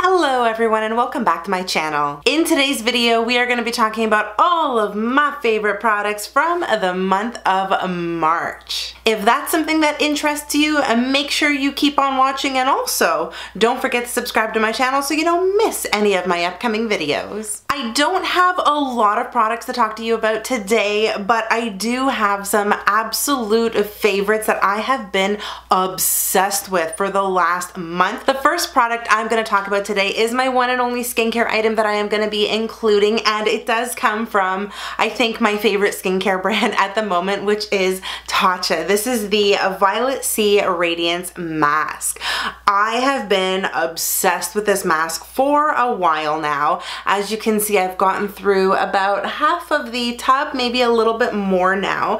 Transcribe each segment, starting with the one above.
Hello everyone and welcome back to my channel. In today's video we are going to be talking about all of my favorite products from the month of March. If that's something that interests you, make sure you keep on watching, and also don't forget to subscribe to my channel so you don't miss any of my upcoming videos. I don't have a lot of products to talk to you about today, but I do have some absolute favorites that I have been obsessed with for the last month. The first product I'm going to talk about today is my one and only skincare item that I am going to be including, and it does come from, I think, my favorite skincare brand at the moment, which is Tatcha. This is the Violet Sea Radiance Mask. I have been obsessed with this mask for a while now. As you can see, I've gotten through about half of the tub, maybe a little bit more now,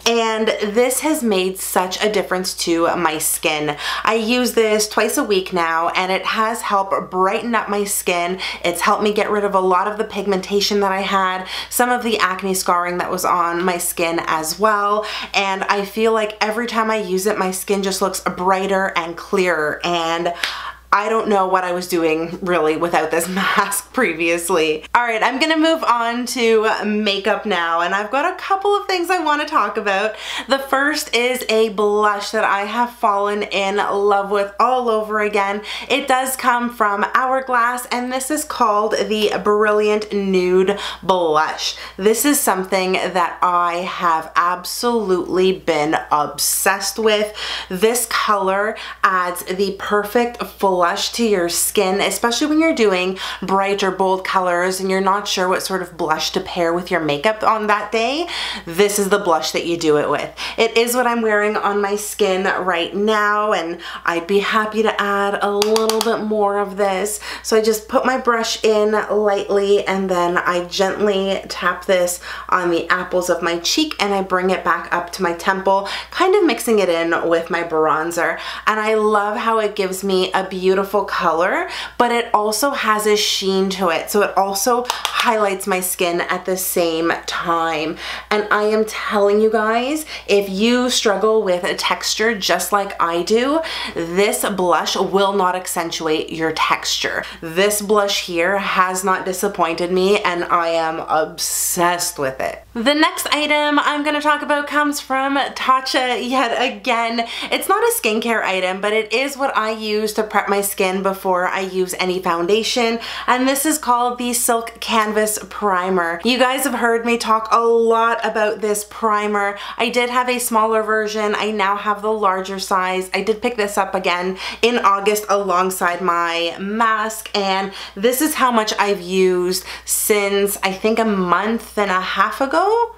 and this has made such a difference to my skin. I use this twice a week now, and it has helped brighten up my skin. It's helped me get rid of a lot of the pigmentation that I had, some of the acne scarring that was on my skin as well, and I feel like every time I use it, my skin just looks brighter and clearer, and I don't know what I was doing really without this mask previously. Alright, I'm gonna move on to makeup now, and I've got a couple of things I want to talk about. The first is a blush that I have fallen in love with all over again. It does come from Hourglass, and this is called the Brilliant Nude Blush. This is something that I have absolutely been obsessed with. This color adds the perfect full blush to your skin, especially when you're doing bright or bold colors and you're not sure what sort of blush to pair with your makeup on that day. This is the blush that you do it with. It is what I'm wearing on my skin right now, and I'd be happy to add a little bit more of this. So I just put my brush in lightly, and then I gently tap this on the apples of my cheek, and I bring it back up to my temple, kind of mixing it in with my bronzer. And I love how it gives me a beautiful color, but it also has a sheen to it, so it also highlights my skin at the same time. And I am telling you guys, if you struggle with a texture just like I do, this blush will not accentuate your texture. This blush here has not disappointed me, and I am obsessed with it. The next item I'm going to talk about comes from Tatcha yet again. It's not a skincare item, but it is what I use to prep my skin before I use any foundation, and this is called the Silk Canvas Primer. You guys have heard me talk a lot about this primer. I did have a smaller version. I now have the larger size. I did pick this up again in August alongside my mask, and this is how much I've used since I think a month and a half ago.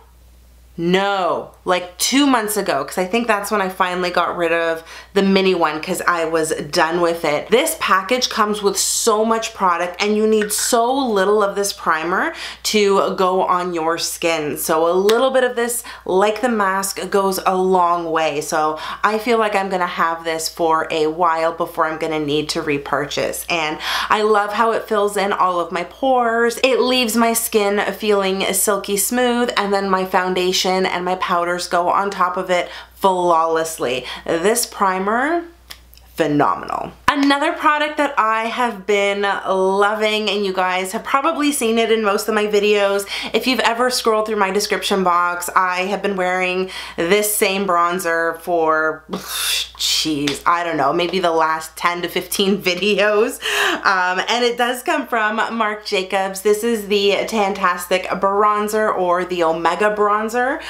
No, like 2 months ago, because I think that's when I finally got rid of the mini one because I was done with it. This package comes with so much product, and you need so little of this primer to go on your skin. So a little bit of this, like the mask, goes a long way. So I feel like I'm gonna have this for a while before I'm gonna need to repurchase. And I love how it fills in all of my pores. It leaves my skin feeling silky smooth, and then my foundation and my powders go on top of it flawlessly. This primer, phenomenal. Another product that I have been loving, and you guys have probably seen it in most of my videos. If you've ever scrolled through my description box, I have been wearing this same bronzer for, geez, I don't know, maybe the last 10 to 15 videos. And it does come from Marc Jacobs. This is the Tantastic bronzer, or the Omega bronzer.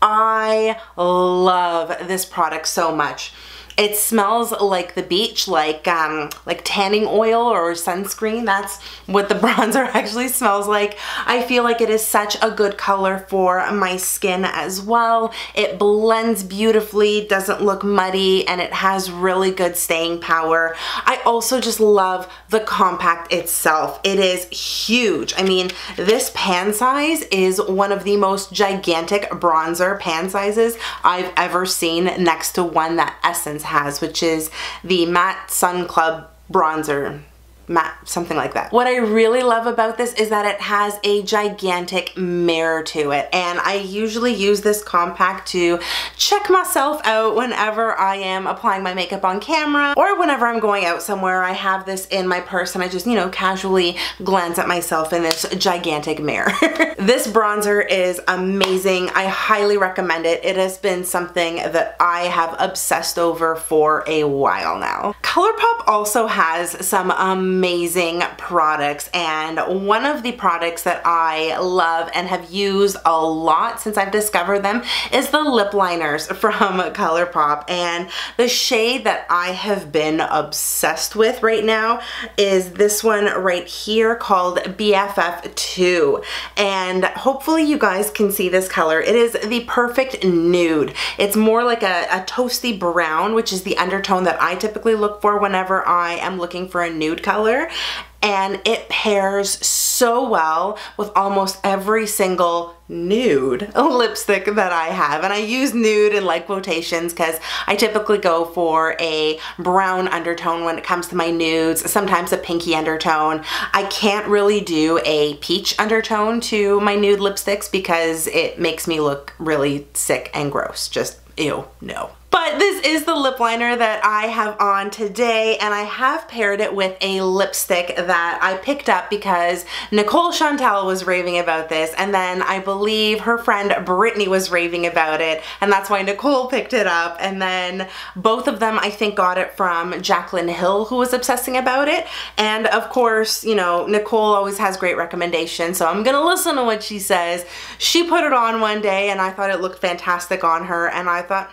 I love this product so much. It smells like the beach, like tanning oil or sunscreen. That's what the bronzer actually smells like. I feel like it is such a good color for my skin as well. It blends beautifully, doesn't look muddy, and it has really good staying power. I also just love the compact itself. It is huge. I mean, this pan size is one of the most gigantic bronzer pan sizes I've ever seen, next to one that Essence has, which is the Matte Sun Club bronzer. matte, something like that. What I really love about this is that it has a gigantic mirror to it, and I usually use this compact to check myself out whenever I am applying my makeup on camera, or whenever I'm going out somewhere. I have this in my purse and I just, you know, casually glance at myself in this gigantic mirror. This bronzer is amazing. I highly recommend it. It has been something that I have obsessed over for a while now. Colourpop also has some amazing products, and one of the products that I love and have used a lot since I've discovered them is the lip liners from Colourpop, and the shade that I have been obsessed with right now is this one right here called BFF2, and hopefully you guys can see this color. It is the perfect nude. It's more like a toasty brown, which is the undertone that I typically look for whenever I am looking for a nude color, and it pairs so well with almost every single nude lipstick that I have. And I use nude in like quotations because I typically go for a brown undertone when it comes to my nudes, sometimes a pinky undertone. I can't really do a peach undertone to my nude lipsticks because it makes me look really sick and gross. Just ew, no. But this is the lip liner that I have on today, and I have paired it with a lipstick that I picked up because Nicole Chantel was raving about this, and then I believe her friend Brittany was raving about it, and that's why Nicole picked it up, and then both of them I think got it from Jaclyn Hill, who was obsessing about it. And of course, you know, Nicole always has great recommendations, so I'm gonna listen to what she says. She put it on one day and I thought it looked fantastic on her, and I thought,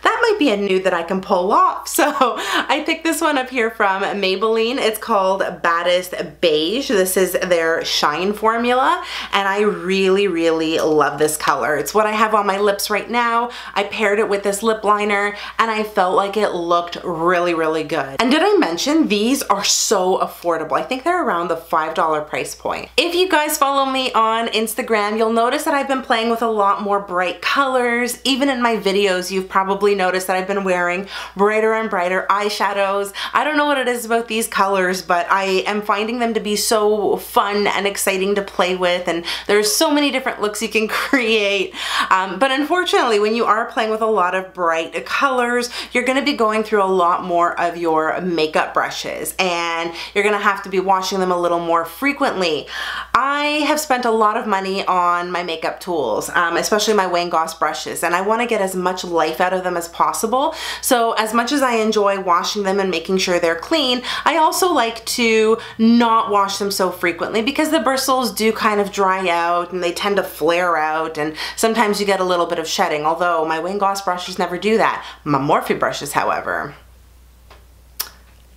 that might be a nude that I can pull off. So I picked this one up here from Maybelline. It's called Baddest Beige. This is their Shine formula, and I really, really love this color. It's what I have on my lips right now. I paired it with this lip liner, and I felt like it looked really, really good. And did I mention these are so affordable? I think they're around the $5 price point. If you guys follow me on Instagram, you'll notice that I've been playing with a lot more bright colors. Even in my videos, you've probably noticed that I've been wearing brighter and brighter eyeshadows. I don't know what it is about these colors, but I am finding them to be so fun and exciting to play with, and there's so many different looks you can create. But unfortunately, when you are playing with a lot of bright colors, you're going to be going through a lot more of your makeup brushes, and you're going to have to be washing them a little more frequently. I have spent a lot of money on my makeup tools, especially my Wayne Goss brushes, and I want to get as much life out of them as possible. So as much as I enjoy washing them and making sure they're clean, I also like to not wash them so frequently because the bristles do kind of dry out and they tend to flare out, and sometimes you get a little bit of shedding, although my Wayne Goss brushes never do that. My Morphe brushes, however,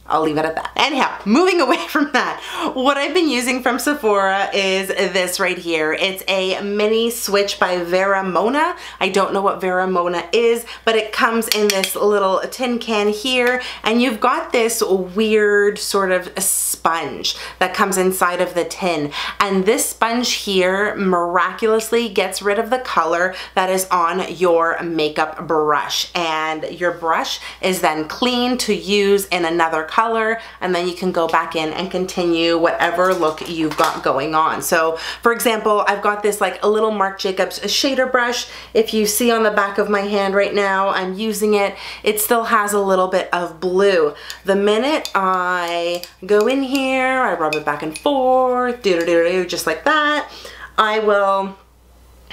I'll leave it at that. Anyhow, moving away from that, what I've been using from Sephora is this right here. It's a mini switch by Vera Mona. I don't know what Vera Mona is, but it comes in this little tin can here, and you've got this weird sort of sponge that comes inside of the tin. And this sponge here miraculously gets rid of the color that is on your makeup brush. And your brush is then clean to use in another color, and then you can go back in and continue whatever look you've got going on. So for example, I've got this like a little Marc Jacobs shader brush. If you see on the back of my hand right now, I'm using it. It still has a little bit of blue. The minute I go in here, I rub it back and forth, just like that. I will,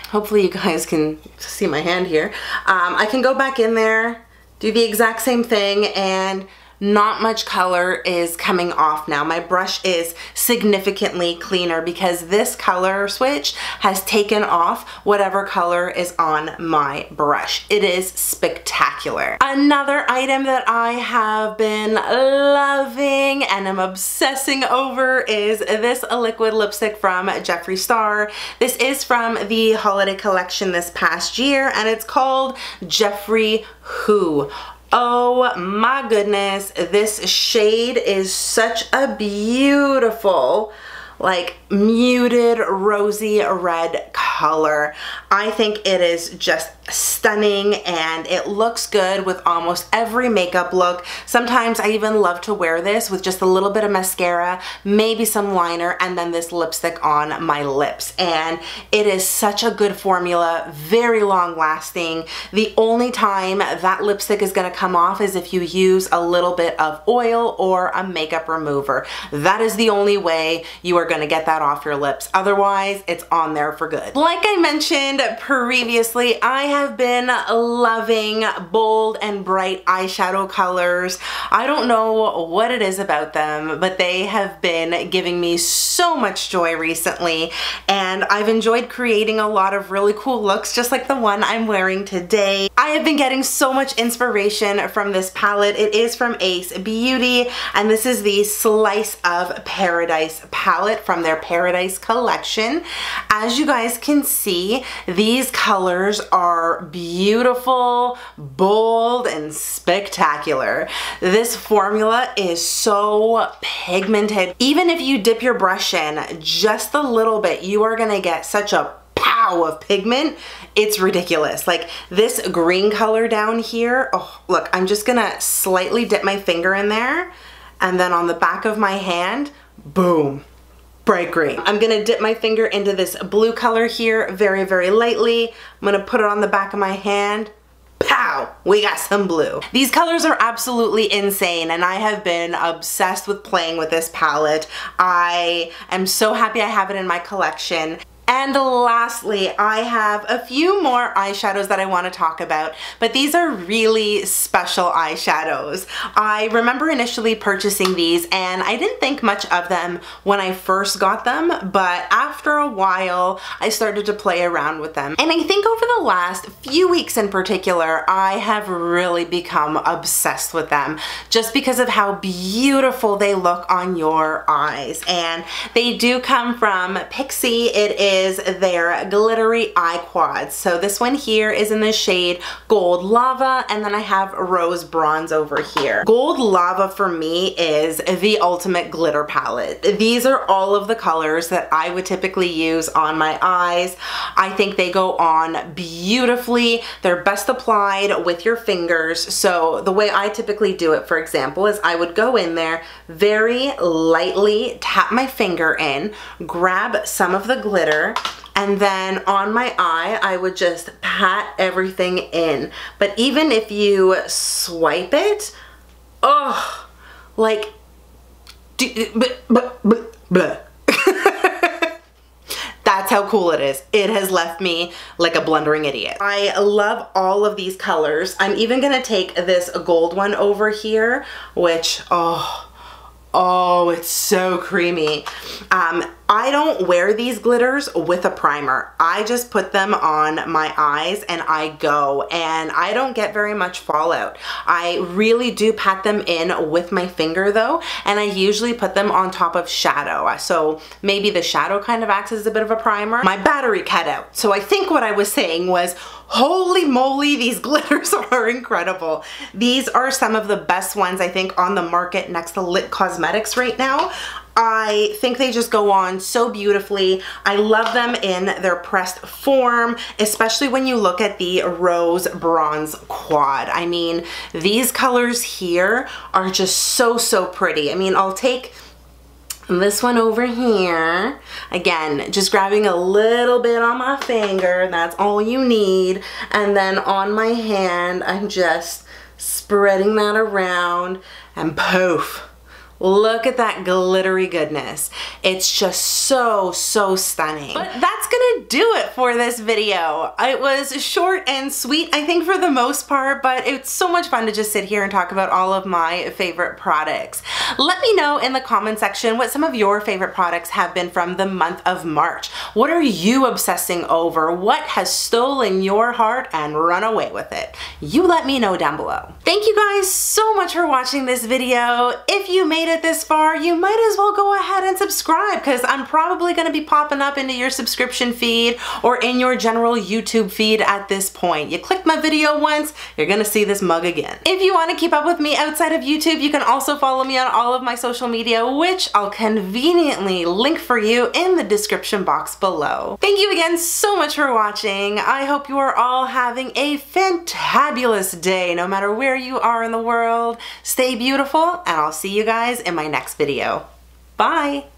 hopefully you guys can see my hand here. I can go back in there, do the exact same thing, and not much color is coming off now. My brush is significantly cleaner because this color switch has taken off whatever color is on my brush. It is spectacular. Another item that I have been loving and am obsessing over is this liquid lipstick from Jeffree Star. This is from the holiday collection this past year, and it's called Jeffree Who. Oh my goodness, this shade is such a beautiful like muted rosy red color. I think it is just stunning and it looks good with almost every makeup look. Sometimes I even love to wear this with just a little bit of mascara, maybe some liner, and then this lipstick on my lips. And it is such a good formula, very long lasting. The only time that lipstick is gonna come off is if you use a little bit of oil or a makeup remover. That is the only way you are gonna get that off your lips. Otherwise, it's on there for good. Like I mentioned previously, I have been loving bold and bright eyeshadow colors. I don't know what it is about them, but they have been giving me so much joy recently, and I've enjoyed creating a lot of really cool looks just like the one I'm wearing today. I have been getting so much inspiration from this palette. It is from Ace Beauty, and this is the Slice of Paradise palette from their Paradise collection. As you guys can see, these colors are beautiful, bold, and spectacular. This formula is so pigmented. Even if you dip your brush in just a little bit, you are gonna get such a pow of pigment. It's ridiculous. Like this green color down here, oh look, I'm just gonna slightly dip my finger in there, and then on the back of my hand, boom, bright green. I'm gonna dip my finger into this blue color here very, very lightly. I'm gonna put it on the back of my hand. Pow! We got some blue. These colors are absolutely insane, and I have been obsessed with playing with this palette. I am so happy I have it in my collection. And lastly, I have a few more eyeshadows that I want to talk about, but these are really special eyeshadows. I remember initially purchasing these and I didn't think much of them when I first got them, but after a while I started to play around with them. And I think over the last few weeks in particular, I have really become obsessed with them just because of how beautiful they look on your eyes. And they do come from Pixi. It is their glittery eye quads. So this one here is in the shade GoldLava, and then I have RoseBronze over here. GoldLava for me is the ultimate glitter palette. These are all of the colors that I would typically use on my eyes. I think they go on beautifully. They're best applied with your fingers. So the way I typically do it, for example, is I would go in there, very lightly tap my finger in, grab some of the glitter, and then on my eye, I would just pat everything in. But even if you swipe it, oh, like, that's how cool it is. It has left me like a blundering idiot. I love all of these colors. I'm even gonna take this gold one over here, which, oh, it's so creamy. I don't wear these glitters with a primer. I just put them on my eyes and I go, and I don't get very much fallout. I really do pat them in with my finger though, and I usually put them on top of shadow. So maybe the shadow kind of acts as a bit of a primer. My battery cut out. So I think what I was saying was, holy moly, these glitters are incredible. These are some of the best ones I think on the market next to Lit Cosmetics right now. I think they just go on so beautifully. I love them in their pressed form, especially when you look at the RoseBronze quad. I mean, these colors here are just so, so pretty. I mean, I'll take this one over here. Again, just grabbing a little bit on my finger, that's all you need. And then on my hand, I'm just spreading that around and poof. Look at that glittery goodness. It's just so, so stunning. But that's gonna do it for this video. It was short and sweet, I think, for the most part, but it's so much fun to just sit here and talk about all of my favorite products. Let me know in the comment section what some of your favorite products have been from the month of March. What are you obsessing over? What has stolen your heart and run away with it? You let me know down below. Thank you guys so much for watching this video. If you made made it this far, you might as well go ahead and subscribe, because I'm probably going to be popping up into your subscription feed or in your general YouTube feed at this point. You click my video once, you're going to see this mug again. If you want to keep up with me outside of YouTube, you can also follow me on all of my social media, which I'll conveniently link for you in the description box below. Thank you again so much for watching. I hope you are all having a fantabulous day, no matter where you are in the world. Stay beautiful, and I'll see you guys in my next video. Bye!